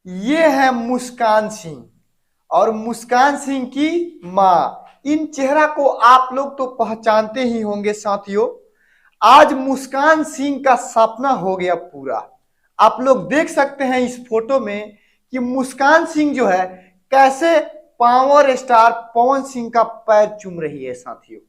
ये है मुस्कान सिंह और मुस्कान सिंह की माँ। इन चेहरा को आप लोग तो पहचानते ही होंगे साथियों। आज मुस्कान सिंह का सपना हो गया पूरा। आप लोग देख सकते हैं इस फोटो में कि मुस्कान सिंह जो है कैसे पावर स्टार पवन सिंह का पैर चूम रही है साथियों।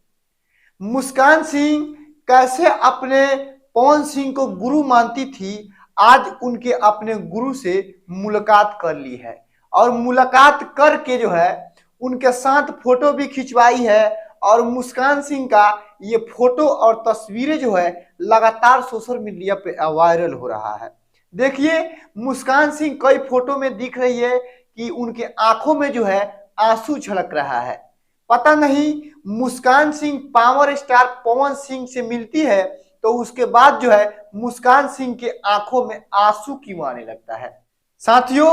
मुस्कान सिंह कैसे अपने पवन सिंह को गुरु मानती थी, आज उनके अपने गुरु से मुलाकात कर ली है और मुलाकात करके जो है उनके साथ फोटो भी खिंचवाई है। और मुस्कान सिंह का ये फोटो और तस्वीरें जो है लगातार सोशल मीडिया पे वायरल हो रहा है। देखिए मुस्कान सिंह कई फोटो में दिख रही है कि उनके आंखों में जो है आंसू झलक रहा है। पता नहीं मुस्कान सिंह पावर स्टार पवन सिंह से मिलती है तो उसके बाद जो है मुस्कान सिंह के आंखों में आंसू क्यों आने लगता है। साथियों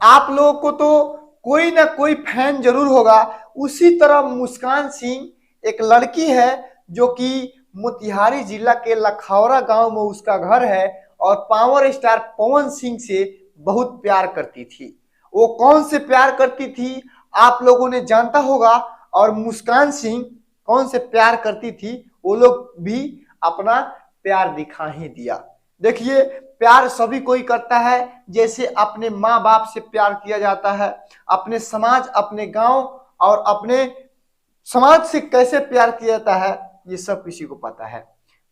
आप लोगों को तो कोई ना कोई फैन जरूर होगा। उसी तरह मुस्कान सिंह एक लड़की है जो कि मोतिहारी जिला के लखौरा गांव में उसका घर है और पावर स्टार पवन सिंह से बहुत प्यार करती थी। वो कौन से प्यार करती थी आप लोगों ने जानता होगा। और मुस्कान सिंह कौन से प्यार करती थी वो लोग भी अपना प्यार दिखा ही दिया। देखिए प्यार सभी कोई करता है, जैसे अपने माँ बाप से प्यार किया जाता है, अपने समाज अपने गांव और अपने समाज से कैसे प्यार किया जाता है ये सब किसी को पता है।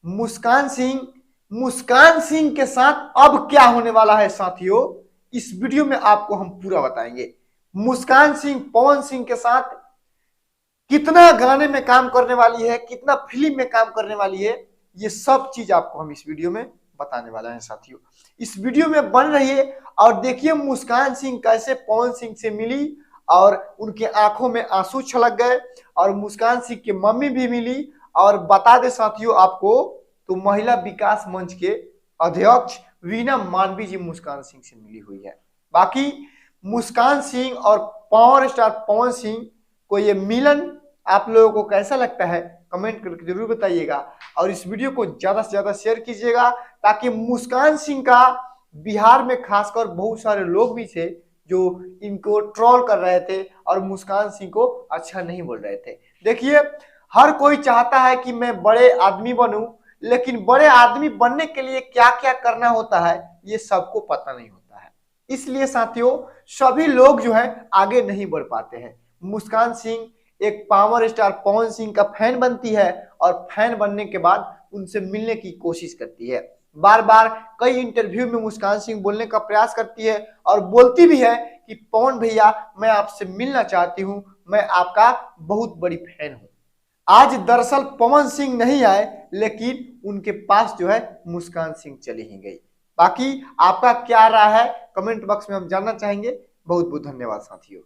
मुस्कान सिंह के साथ अब क्या होने वाला है साथियों, इस वीडियो में आपको हम पूरा बताएंगे। मुस्कान सिंह पवन सिंह के साथ कितना गाने में काम करने वाली है, कितना फिल्म में काम करने वाली है, ये सब चीज आपको हम इस वीडियो में बताने वाला है साथियों। इस वीडियो में बन रही है और देखिए मुस्कान सिंह कैसे पवन सिंह से मिली और उनके आंखों में आंसू छलक गए और मुस्कान सिंह की मम्मी भी मिली। और बता दे साथियों आपको तो महिला विकास मंच के अध्यक्ष वीना मानवी जी मुस्कान सिंह से मिली हुई है। बाकी मुस्कान सिंह और पावर स्टार पवन सिंह को ये मिलन आप लोगों को कैसा लगता है कमेंट करके जरूर बताइएगा और इस वीडियो को ज्यादा से ज्यादा शेयर कीजिएगा ताकि मुस्कान सिंह का बिहार में खासकर बहुत सारे लोग भी थे जो इनको ट्रोल कर रहे थे और मुस्कान सिंह को अच्छा नहीं बोल रहे थे। देखिए हर कोई चाहता है कि मैं बड़े आदमी बनूं, लेकिन बड़े आदमी बनने के लिए क्या क्या करना होता है ये सबको पता नहीं होता है। इसलिए साथियों सभी लोग जो है आगे नहीं बढ़ पाते हैं। मुस्कान सिंह एक पावर स्टार पवन सिंह का फैन बनती है और फैन बनने के बाद उनसे मिलने की कोशिश करती है। बार बार कई इंटरव्यू में मुस्कान सिंह बोलने का प्रयास करती है और बोलती भी है कि पवन भैया मैं आपसे मिलना चाहती हूं, मैं आपका बहुत बड़ी फैन हूं। आज दरअसल पवन सिंह नहीं आए लेकिन उनके पास जो है मुस्कान सिंह चली ही गई। बाकी आपका क्या राय है कमेंट बॉक्स में हम जानना चाहेंगे। बहुत बहुत धन्यवाद साथियों।